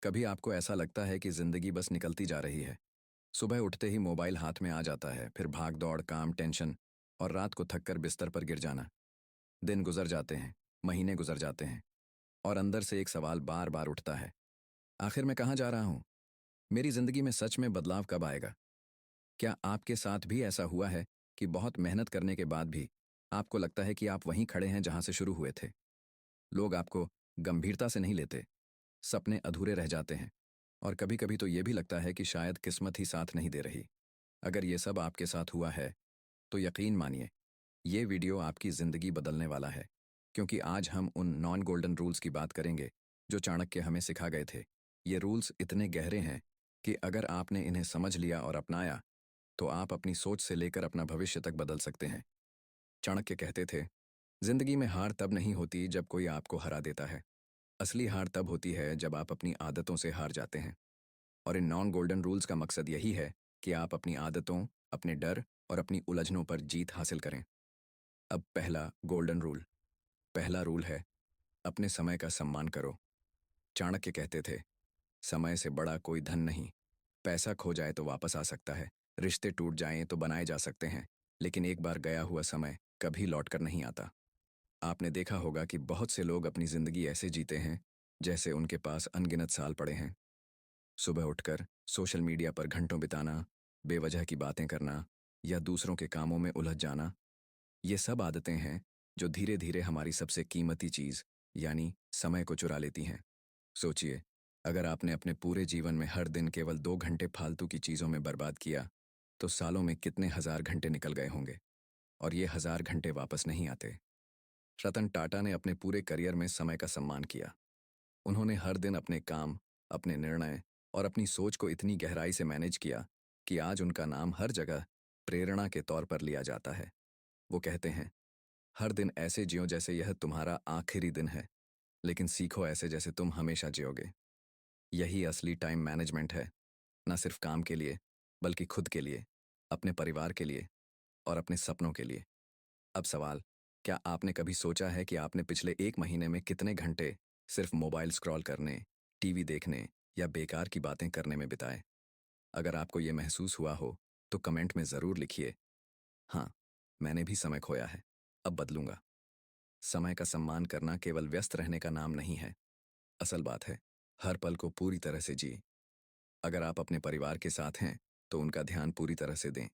कभी आपको ऐसा लगता है कि जिंदगी बस निकलती जा रही है। सुबह उठते ही मोबाइल हाथ में आ जाता है, फिर भाग दौड़, काम, टेंशन और रात को थककर बिस्तर पर गिर जाना। दिन गुजर जाते हैं, महीने गुजर जाते हैं और अंदर से एक सवाल बार बार उठता है, आखिर मैं कहाँ जा रहा हूँ? मेरी जिंदगी में सच में बदलाव कब आएगा? क्या आपके साथ भी ऐसा हुआ है कि बहुत मेहनत करने के बाद भी आपको लगता है कि आप वहीं खड़े हैं जहां से शुरू हुए थे? लोग आपको गंभीरता से नहीं लेते, सपने अधूरे रह जाते हैं और कभी कभी तो ये भी लगता है कि शायद किस्मत ही साथ नहीं दे रही। अगर ये सब आपके साथ हुआ है तो यकीन मानिए, ये वीडियो आपकी ज़िंदगी बदलने वाला है, क्योंकि आज हम उन नॉन गोल्डन रूल्स की बात करेंगे जो चाणक्य हमें सिखा गए थे। ये रूल्स इतने गहरे हैं कि अगर आपने इन्हें समझ लिया और अपनाया तो आप अपनी सोच से लेकर अपना भविष्य तक बदल सकते हैं। चाणक्य कहते थे, जिंदगी में हार तब नहीं होती जब कोई आपको हरा देता है। असली हार तब होती है जब आप अपनी आदतों से हार जाते हैं। और इन नॉन गोल्डन रूल्स का मकसद यही है कि आप अपनी आदतों, अपने डर और अपनी उलझनों पर जीत हासिल करें। अब पहला गोल्डन रूल। पहला रूल है, अपने समय का सम्मान करो। चाणक्य कहते थे, समय से बड़ा कोई धन नहीं। पैसा खो जाए तो वापस आ सकता है, रिश्ते टूट जाएं तो बनाए जा सकते हैं, लेकिन एक बार गया हुआ समय कभी लौट कर नहीं आता। आपने देखा होगा कि बहुत से लोग अपनी जिंदगी ऐसे जीते हैं जैसे उनके पास अनगिनत साल पड़े हैं। सुबह उठकर सोशल मीडिया पर घंटों बिताना, बेवजह की बातें करना या दूसरों के कामों में उलझ जाना, ये सब आदतें हैं जो धीरे धीरे हमारी सबसे कीमती चीज यानी समय को चुरा लेती हैं। सोचिए, अगर आपने अपने पूरे जीवन में हर दिन केवल 2 घंटे फालतू की चीजों में बर्बाद किया, तो सालों में कितने हजार घंटे निकल गए होंगे। और ये हजार घंटे वापस नहीं आते। रतन टाटा ने अपने पूरे करियर में समय का सम्मान किया। उन्होंने हर दिन अपने काम, अपने निर्णय और अपनी सोच को इतनी गहराई से मैनेज किया कि आज उनका नाम हर जगह प्रेरणा के तौर पर लिया जाता है। वो कहते हैं, हर दिन ऐसे जियो जैसे यह तुम्हारा आखिरी दिन है, लेकिन सीखो ऐसे जैसे तुम हमेशा जियोगे। यही असली टाइम मैनेजमेंट है, न सिर्फ काम के लिए, बल्कि खुद के लिए, अपने परिवार के लिए और अपने सपनों के लिए। अब सवाल, क्या आपने कभी सोचा है कि आपने पिछले एक महीने में कितने घंटे सिर्फ मोबाइल स्क्रॉल करने, टीवी देखने या बेकार की बातें करने में बिताए? अगर आपको ये महसूस हुआ हो तो कमेंट में ज़रूर लिखिए, हाँ, मैंने भी समय खोया है, अब बदलूंगा। समय का सम्मान करना केवल व्यस्त रहने का नाम नहीं है। असल बात है, हर पल को पूरी तरह से जिए। अगर आप अपने परिवार के साथ हैं तो उनका ध्यान पूरी तरह से दें।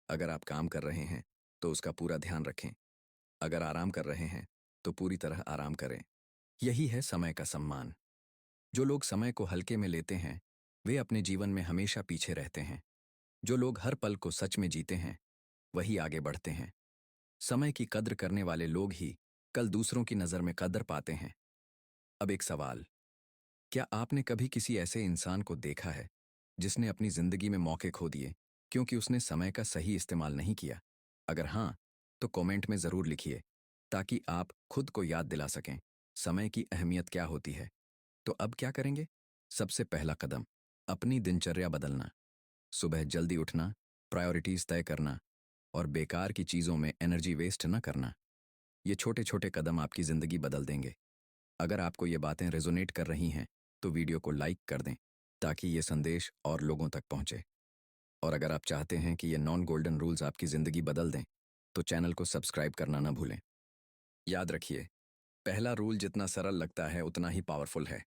अगर आप काम कर रहे हैं तो उसका पूरा ध्यान रखें। अगर आराम कर रहे हैं तो पूरी तरह आराम करें। यही है समय का सम्मान। जो लोग समय को हल्के में लेते हैं वे अपने जीवन में हमेशा पीछे रहते हैं। जो लोग हर पल को सच में जीते हैं वही आगे बढ़ते हैं। समय की कद्र करने वाले लोग ही कल दूसरों की नज़र में कद्र पाते हैं। अब एक सवाल, क्या आपने कभी किसी ऐसे इंसान को देखा है जिसने अपनी जिंदगी में मौके खो दिए क्योंकि उसने समय का सही इस्तेमाल नहीं किया? अगर हाँ, तो कमेंट में ज़रूर लिखिए ताकि आप खुद को याद दिला सकें समय की अहमियत क्या होती है। तो अब क्या करेंगे? सबसे पहला कदम, अपनी दिनचर्या बदलना। सुबह जल्दी उठना, प्रायोरिटीज तय करना और बेकार की चीज़ों में एनर्जी वेस्ट न करना। ये छोटे छोटे कदम आपकी ज़िंदगी बदल देंगे। अगर आपको ये बातें रेजोनेट कर रही हैं तो वीडियो को लाइक कर दें ताकि ये संदेश और लोगों तक पहुंचे। और अगर आप चाहते हैं कि ये नॉन गोल्डन रूल्स आपकी ज़िंदगी बदल दें तो चैनल को सब्सक्राइब करना ना भूलें। याद रखिए, पहला रूल जितना सरल लगता है उतना ही पावरफुल है।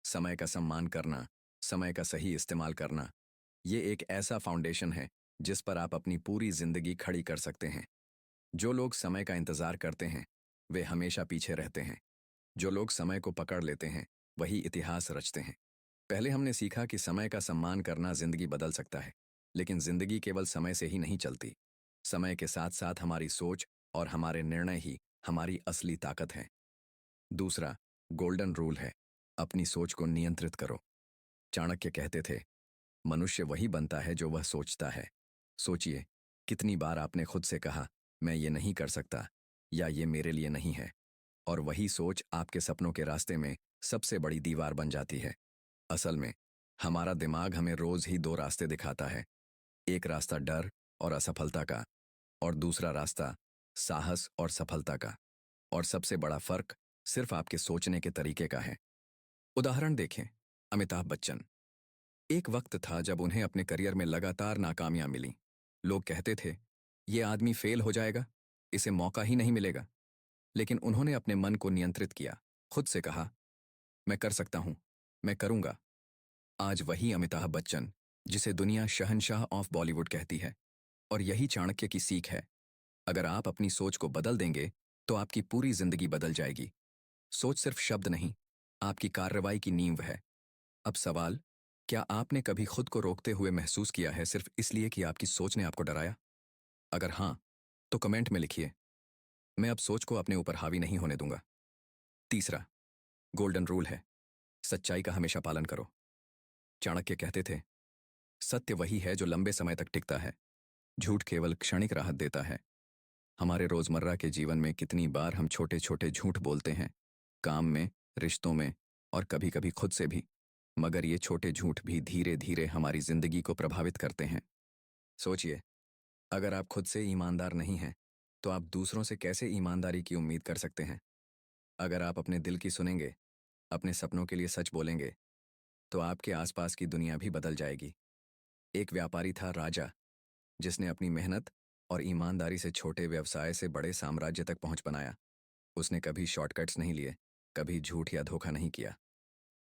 समय का सम्मान करना, समय का सही इस्तेमाल करना, ये एक ऐसा फाउंडेशन है जिस पर आप अपनी पूरी जिंदगी खड़ी कर सकते हैं। जो लोग समय का इंतजार करते हैं वे हमेशा पीछे रहते हैं। जो लोग समय को पकड़ लेते हैं वही इतिहास रचते हैं। पहले हमने सीखा कि समय का सम्मान करना जिंदगी बदल सकता है, लेकिन जिंदगी केवल समय से ही नहीं चलती। समय के साथ साथ हमारी सोच और हमारे निर्णय ही हमारी असली ताकत है। दूसरा गोल्डन रूल है, अपनी सोच को नियंत्रित करो। चाणक्य कहते थे, मनुष्य वही बनता है जो वह सोचता है। सोचिए, कितनी बार आपने खुद से कहा, मैं ये नहीं कर सकता या ये मेरे लिए नहीं है, और वही सोच आपके सपनों के रास्ते में सबसे बड़ी दीवार बन जाती है। असल में हमारा दिमाग हमें रोज ही दो रास्ते दिखाता है, एक रास्ता डर और असफलता का और दूसरा रास्ता साहस और सफलता का। और सबसे बड़ा फर्क सिर्फ आपके सोचने के तरीके का है। उदाहरण देखें, अमिताभ बच्चन। एक वक्त था जब उन्हें अपने करियर में लगातार नाकामियां मिली। लोग कहते थे, ये आदमी फेल हो जाएगा, इसे मौका ही नहीं मिलेगा। लेकिन उन्होंने अपने मन को नियंत्रित किया, खुद से कहा, मैं कर सकता हूं, मैं करूंगा। आज वही अमिताभ बच्चन, जिसे दुनिया शहंशाह ऑफ बॉलीवुड कहती है। और यही चाणक्य की सीख है। अगर आप अपनी सोच को बदल देंगे, तो आपकी पूरी जिंदगी बदल जाएगी। सोच सिर्फ शब्द नहीं, आपकी कार्रवाई की नींव है। अब सवाल, क्या आपने कभी खुद को रोकते हुए महसूस किया है सिर्फ इसलिए कि आपकी सोच ने आपको डराया? अगर हाँ, तो कमेंट में लिखिए, मैं अब सोच को अपने ऊपर हावी नहीं होने दूंगा। तीसरा, गोल्डन रूल है, सच्चाई का हमेशा पालन करो। चाणक्य कहते थे, सत्य वही है जो लंबे समय तक टिकता है, झूठ केवल क्षणिक राहत देता है। हमारे रोजमर्रा के जीवन में कितनी बार हम छोटे छोटे झूठ बोलते हैं, काम में, रिश्तों में, और कभी कभी खुद से भी। मगर ये छोटे झूठ भी धीरे धीरे हमारी जिंदगी को प्रभावित करते हैं। सोचिए, अगर आप खुद से ईमानदार नहीं हैं, तो आप दूसरों से कैसे ईमानदारी की उम्मीद कर सकते हैं? अगर आप अपने दिल की सुनेंगे, अपने सपनों के लिए सच बोलेंगे, तो आपके आसपास की दुनिया भी बदल जाएगी। एक व्यापारी था, राजा, जिसने अपनी मेहनत और ईमानदारी से छोटे व्यवसाय से बड़े साम्राज्य तक पहुंच बनाया। उसने कभी शॉर्टकट्स नहीं लिए, कभी झूठ या धोखा नहीं किया।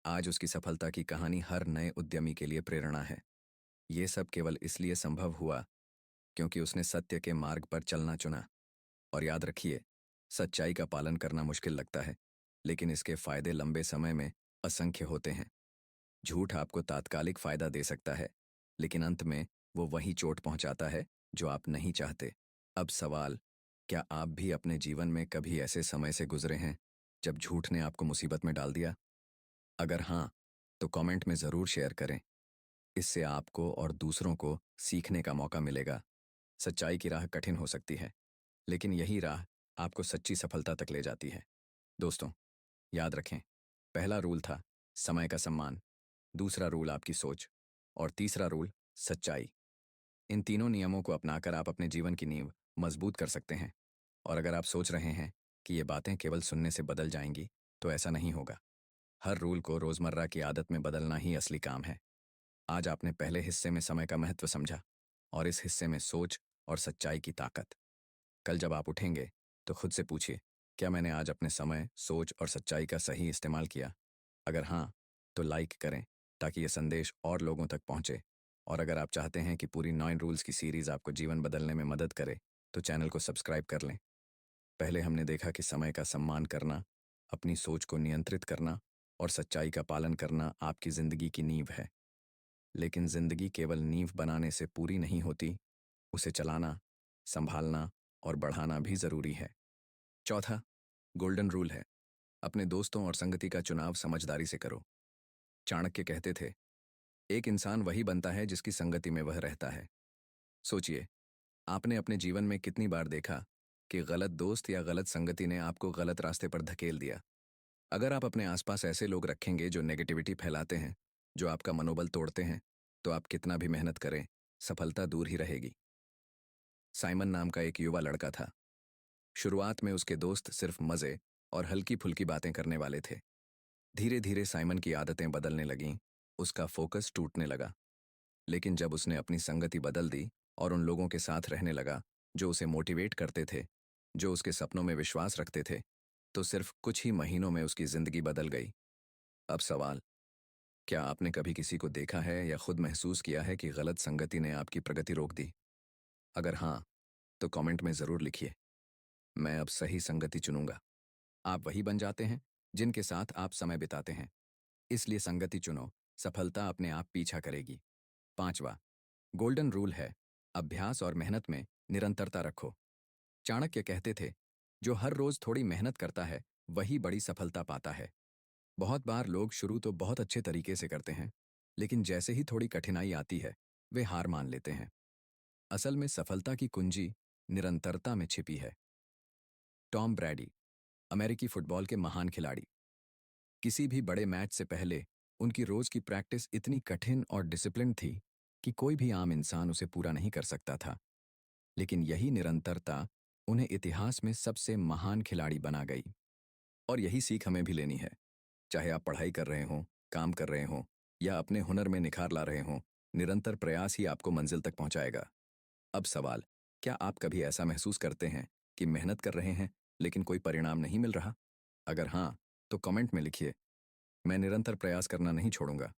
आज उसकी सफलता की कहानी हर नए उद्यमी के लिए प्रेरणा है। ये सब केवल इसलिए संभव हुआ क्योंकि उसने सत्य के मार्ग पर चलना चुना। और याद रखिए, सच्चाई का पालन करना मुश्किल लगता है, लेकिन इसके फायदे लंबे समय में असंख्य होते हैं। झूठ आपको तात्कालिक फायदा दे सकता है, लेकिन अंत में वो वही चोट पहुंचाता है जो आप नहीं चाहते। अब सवाल, क्या आप भी अपने जीवन में कभी ऐसे समय से गुजरे हैं जब झूठ ने आपको मुसीबत में डाल दिया? अगर हाँ, तो कमेंट में ज़रूर शेयर करें। इससे आपको और दूसरों को सीखने का मौका मिलेगा। सच्चाई की राह कठिन हो सकती है, लेकिन यही राह आपको सच्ची सफलता तक ले जाती है। दोस्तों, याद रखें, पहला रूल था समय का सम्मान, दूसरा रूल आपकी सोच, और तीसरा रूल सच्चाई। इन तीनों नियमों को अपनाकर आप अपने जीवन की नींव मजबूत कर सकते हैं। और अगर आप सोच रहे हैं कि ये बातें केवल सुनने से बदल जाएंगी, तो ऐसा नहीं होगा। हर रूल को रोजमर्रा की आदत में बदलना ही असली काम है। आज आपने पहले हिस्से में समय का महत्व समझा, और इस हिस्से में सोच और सच्चाई की ताकत। कल जब आप उठेंगे, तो खुद से पूछिए, क्या मैंने आज अपने समय, सोच और सच्चाई का सही इस्तेमाल किया? अगर हाँ, तो लाइक करें ताकि ये संदेश और लोगों तक पहुंचे। और अगर आप चाहते हैं कि पूरी 9 रूल्स की सीरीज आपको जीवन बदलने में मदद करे, तो चैनल को सब्सक्राइब कर लें। पहले हमने देखा कि समय का सम्मान करना, अपनी सोच को नियंत्रित करना और सच्चाई का पालन करना आपकी जिंदगी की नींव है। लेकिन जिंदगी केवल नींव बनाने से पूरी नहीं होती, उसे चलाना, संभालना और बढ़ाना भी जरूरी है। चौथा, गोल्डन रूल है, अपने दोस्तों और संगति का चुनाव समझदारी से करो। चाणक्य कहते थे, एक इंसान वही बनता है जिसकी संगति में वह रहता है। सोचिए, आपने अपने जीवन में कितनी बार देखा कि गलत दोस्त या गलत संगति ने आपको गलत रास्ते पर धकेल दिया। अगर आप अपने आसपास ऐसे लोग रखेंगे जो नेगेटिविटी फैलाते हैं, जो आपका मनोबल तोड़ते हैं, तो आप कितना भी मेहनत करें, सफलता दूर ही रहेगी। साइमन नाम का एक युवा लड़का था। शुरुआत में उसके दोस्त सिर्फ मजे और हल्की फुल्की बातें करने वाले थे। धीरे धीरे साइमन की आदतें बदलने लगीं, उसका फोकस टूटने लगा। लेकिन जब उसने अपनी संगति बदल दी और उन लोगों के साथ रहने लगा जो उसे मोटिवेट करते थे, जो उसके सपनों में विश्वास रखते थे, तो सिर्फ कुछ ही महीनों में उसकी जिंदगी बदल गई। अब सवाल, क्या आपने कभी किसी को देखा है या खुद महसूस किया है कि गलत संगति ने आपकी प्रगति रोक दी? अगर हाँ, तो कमेंट में जरूर लिखिए, मैं अब सही संगति चुनूंगा। आप वही बन जाते हैं जिनके साथ आप समय बिताते हैं। इसलिए संगति चुनो, सफलता अपने आप पीछा करेगी। पांचवा, गोल्डन रूल है, अभ्यास और मेहनत में निरंतरता रखो। चाणक्य कहते थे, जो हर रोज थोड़ी मेहनत करता है, वही बड़ी सफलता पाता है। बहुत बार लोग शुरू तो बहुत अच्छे तरीके से करते हैं, लेकिन जैसे ही थोड़ी कठिनाई आती है, वे हार मान लेते हैं। असल में सफलता की कुंजी निरंतरता में छिपी है। टॉम ब्रैडी, अमेरिकी फुटबॉल के महान खिलाड़ी, किसी भी बड़े मैच से पहले उनकी रोज की प्रैक्टिस इतनी कठिन और डिसिप्लिन थी कि कोई भी आम इंसान उसे पूरा नहीं कर सकता था। लेकिन यही निरंतरता उन्हें इतिहास में सबसे महान खिलाड़ी बना गई। और यही सीख हमें भी लेनी है। चाहे आप पढ़ाई कर रहे हों, काम कर रहे हों या अपने हुनर में निखार ला रहे हों, निरंतर प्रयास ही आपको मंजिल तक पहुंचाएगा। अब सवाल, क्या आप कभी ऐसा महसूस करते हैं कि मेहनत कर रहे हैं लेकिन कोई परिणाम नहीं मिल रहा? अगर हाँ, तो कमेंट में लिखिए, मैं निरंतर प्रयास करना नहीं छोड़ूंगा।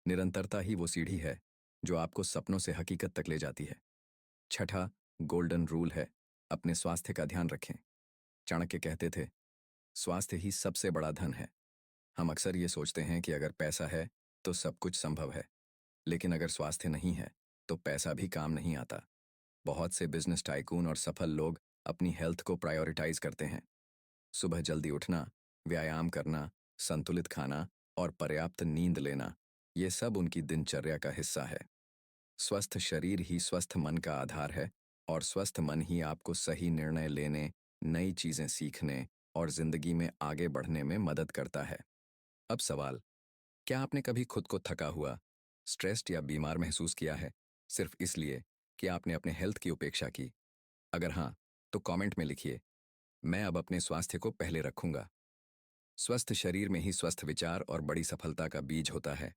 निरंतरता ही वो सीढ़ी है जो आपको सपनों से हकीकत तक ले जाती है। छठा गोल्डन रूल है, अपने स्वास्थ्य का ध्यान रखें। चाणक्य कहते थे, स्वास्थ्य ही सबसे बड़ा धन है। हम अक्सर ये सोचते हैं कि अगर पैसा है तो सब कुछ संभव है, लेकिन अगर स्वास्थ्य नहीं है तो पैसा भी काम नहीं आता। बहुत से बिजनेस टाइकून और सफल लोग अपनी हेल्थ को प्रायोरिटाइज करते हैं। सुबह जल्दी उठना, व्यायाम करना, संतुलित खाना और पर्याप्त नींद लेना, ये सब उनकी दिनचर्या का हिस्सा है। स्वस्थ शरीर ही स्वस्थ मन का आधार है और स्वस्थ मन ही आपको सही निर्णय लेने, नई चीजें सीखने और जिंदगी में आगे बढ़ने में मदद करता है। अब सवाल, क्या आपने कभी खुद को थका हुआ, स्ट्रेस्ड या बीमार महसूस किया है, सिर्फ इसलिए कि आपने अपने हेल्थ की उपेक्षा की? अगर हाँ, तो कमेंट में लिखिए, मैं अब अपने स्वास्थ्य को पहले रखूंगा। स्वस्थ शरीर में ही स्वस्थ विचार और बड़ी सफलता का बीज होता है।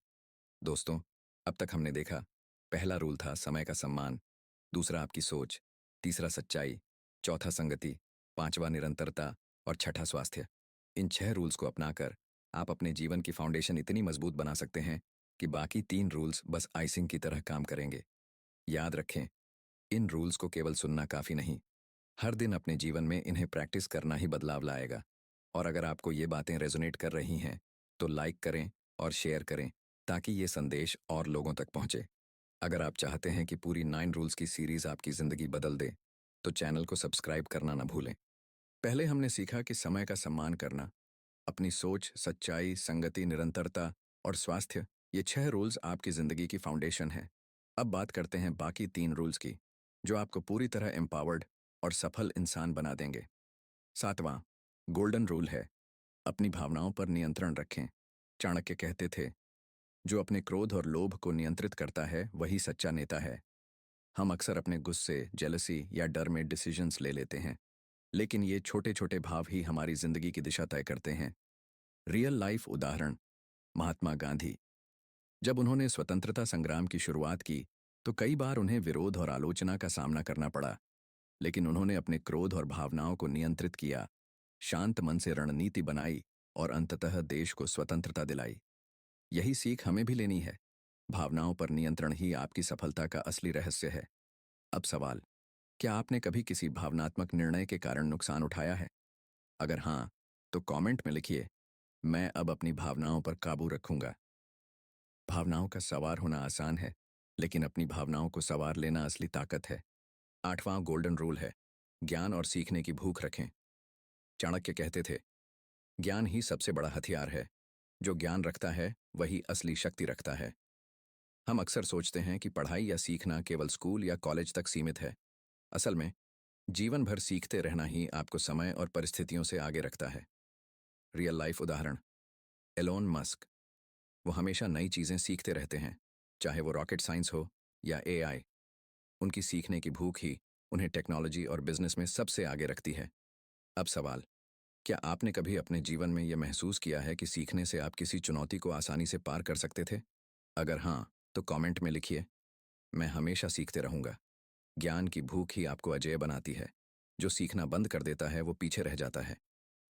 दोस्तों, अब तक हमने देखा, पहला रूल था समय का सम्मान, दूसरा आपकी सोच, तीसरा सच्चाई, चौथा संगति, पांचवा निरंतरता और छठा स्वास्थ्य। इन 6 रूल्स को अपनाकर आप अपने जीवन की फाउंडेशन इतनी मजबूत बना सकते हैं कि बाकी 3 रूल्स बस आइसिंग की तरह काम करेंगे। याद रखें, इन रूल्स को केवल सुनना काफी नहीं, हर दिन अपने जीवन में इन्हें प्रैक्टिस करना ही बदलाव लाएगा। और अगर आपको ये बातें रेजोनेट कर रही हैं, तो लाइक करें और शेयर करें ताकि ये संदेश और लोगों तक पहुंचे। अगर आप चाहते हैं कि पूरी 9 रूल्स की सीरीज आपकी जिंदगी बदल दे, तो चैनल को सब्सक्राइब करना ना भूलें। पहले हमने सीखा कि समय का सम्मान करना, अपनी सोच, सच्चाई, संगति, निरंतरता और स्वास्थ्य, ये 6 रूल्स आपकी जिंदगी की फाउंडेशन हैं। अब बात करते हैं बाकी 3 रूल्स की, जो आपको पूरी तरह एम्पावर्ड और सफल इंसान बना देंगे। 7वां गोल्डन रूल है, अपनी भावनाओं पर नियंत्रण रखें। चाणक्य कहते थे, जो अपने क्रोध और लोभ को नियंत्रित करता है वही सच्चा नेता है। हम अक्सर अपने गुस्से, जेलसी या डर में डिसीजंस ले लेते हैं, लेकिन ये छोटे छोटे भाव ही हमारी जिंदगी की दिशा तय करते हैं। रियल लाइफ उदाहरण, महात्मा गांधी। जब उन्होंने स्वतंत्रता संग्राम की शुरुआत की, तो कई बार उन्हें विरोध और आलोचना का सामना करना पड़ा, लेकिन उन्होंने अपने क्रोध और भावनाओं को नियंत्रित किया, शांत मन से रणनीति बनाई और अंततः देश को स्वतंत्रता दिलाई। यही सीख हमें भी लेनी है। भावनाओं पर नियंत्रण ही आपकी सफलता का असली रहस्य है। अब सवाल, क्या आपने कभी किसी भावनात्मक निर्णय के कारण नुकसान उठाया है? अगर हाँ, तो कमेंट में लिखिए, मैं अब अपनी भावनाओं पर काबू रखूंगा। भावनाओं का सवार होना आसान है, लेकिन अपनी भावनाओं को सवार लेना असली ताकत है। 8वां गोल्डन रूल है, ज्ञान और सीखने की भूख रखें। चाणक्य कहते थे, ज्ञान ही सबसे बड़ा हथियार है। जो ज्ञान रखता है वही असली शक्ति रखता है। हम अक्सर सोचते हैं कि पढ़ाई या सीखना केवल स्कूल या कॉलेज तक सीमित है। असल में जीवन भर सीखते रहना ही आपको समय और परिस्थितियों से आगे रखता है। रियल लाइफ उदाहरण, एलोन मस्क। वो हमेशा नई चीजें सीखते रहते हैं, चाहे वो रॉकेट साइंस हो या एआई। उनकी सीखने की भूख ही उन्हें टेक्नोलॉजी और बिजनेस में सबसे आगे रखती है। अब सवाल, क्या आपने कभी अपने जीवन में यह महसूस किया है कि सीखने से आप किसी चुनौती को आसानी से पार कर सकते थे? अगर हाँ, तो कमेंट में लिखिए, मैं हमेशा सीखते रहूंगा। ज्ञान की भूख ही आपको अजेय बनाती है। जो सीखना बंद कर देता है वो पीछे रह जाता है।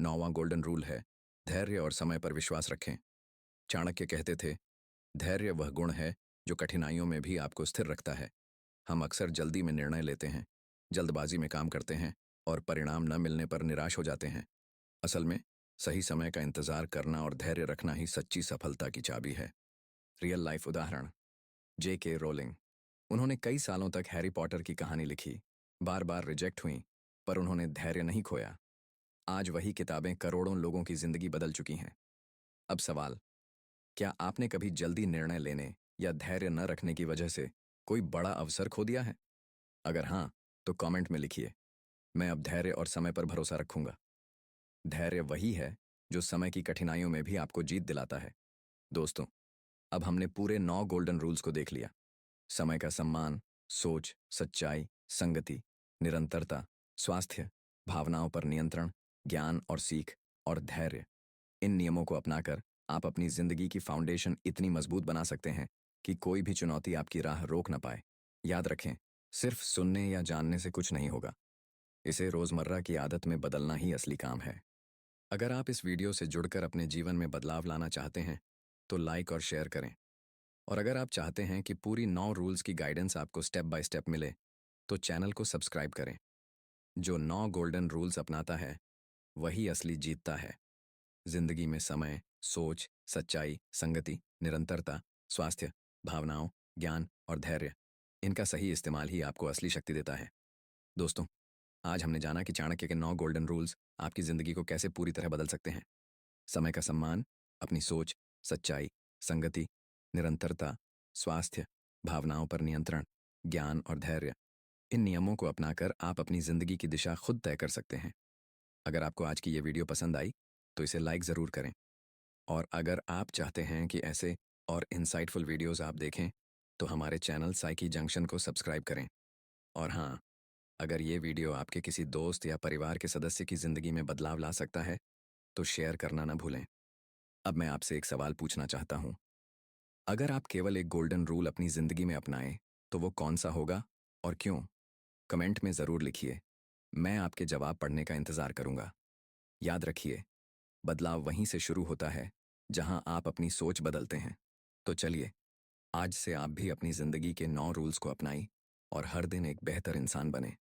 9वां गोल्डन रूल है, धैर्य और समय पर विश्वास रखें। चाणक्य कहते थे, धैर्य वह गुण है जो कठिनाइयों में भी आपको स्थिर रखता है। हम अक्सर जल्दी में निर्णय लेते हैं, जल्दबाजी में काम करते हैं और परिणाम न मिलने पर निराश हो जाते हैं। असल में सही समय का इंतजार करना और धैर्य रखना ही सच्ची सफलता की चाबी है। रियल लाइफ उदाहरण, J.K. रोलिंग। उन्होंने कई सालों तक हैरी पॉटर की कहानी लिखी, बार बार रिजेक्ट हुई, पर उन्होंने धैर्य नहीं खोया। आज वही किताबें करोड़ों लोगों की जिंदगी बदल चुकी हैं। अब सवाल, क्या आपने कभी जल्दी निर्णय लेने या धैर्य न रखने की वजह से कोई बड़ा अवसर खो दिया है? अगर हाँ, तो कमेंट में लिखिए, मैं अब धैर्य और समय पर भरोसा रखूंगा। धैर्य वही है जो समय की कठिनाइयों में भी आपको जीत दिलाता है। दोस्तों, अब हमने पूरे 9 गोल्डन रूल्स को देख लिया। समय का सम्मान, सोच, सच्चाई, संगति, निरंतरता, स्वास्थ्य, भावनाओं पर नियंत्रण, ज्ञान और सीख और धैर्य। इन नियमों को अपनाकर आप अपनी जिंदगी की फाउंडेशन इतनी मजबूत बना सकते हैं कि कोई भी चुनौती आपकी राह रोक ना पाए। याद रखें, सिर्फ सुनने या जानने से कुछ नहीं होगा। इसे रोजमर्रा की आदत में बदलना ही असली काम है। अगर आप इस वीडियो से जुड़कर अपने जीवन में बदलाव लाना चाहते हैं, तो लाइक और शेयर करें। और अगर आप चाहते हैं कि पूरी 9 रूल्स की गाइडेंस आपको स्टेप बाय स्टेप मिले, तो चैनल को सब्सक्राइब करें। जो 9 गोल्डन रूल्स अपनाता है, वही असली जीतता है। जिंदगी में समय, सोच, सच्चाई, संगति, निरंतरता, स्वास्थ्य, भावनाओं, ज्ञान और धैर्य, इनका सही इस्तेमाल ही आपको असली शक्ति देता है। दोस्तों, आज हमने जाना कि चाणक्य के 9 गोल्डन रूल्स आपकी जिंदगी को कैसे पूरी तरह बदल सकते हैं। समय का सम्मान, अपनी सोच, सच्चाई, संगति, निरंतरता, स्वास्थ्य, भावनाओं पर नियंत्रण, ज्ञान और धैर्य, इन नियमों को अपनाकर आप अपनी जिंदगी की दिशा खुद तय कर सकते हैं। अगर आपको आज की ये वीडियो पसंद आई, तो इसे लाइक ज़रूर करें। और अगर आप चाहते हैं कि ऐसे और इंसाइटफुल वीडियोस आप देखें, तो हमारे चैनल साइकी जंक्शन को सब्सक्राइब करें। और हाँ, अगर ये वीडियो आपके किसी दोस्त या परिवार के सदस्य की ज़िंदगी में बदलाव ला सकता है, तो शेयर करना ना भूलें। अब मैं आपसे एक सवाल पूछना चाहता हूँ। अगर आप केवल एक गोल्डन रूल अपनी ज़िंदगी में अपनाएं, तो वो कौन सा होगा और क्यों? कमेंट में ज़रूर लिखिए। मैं आपके जवाब पढ़ने का इंतज़ार करूँगा। याद रखिए, बदलाव वहीं से शुरू होता है, जहां आप अपनी सोच बदलते हैं। तो चलिए, आज से आप भी अपनी ज़िंदगी के 9 रूल्स को अपनाएं और हर दिन एक बेहतर इंसान बने।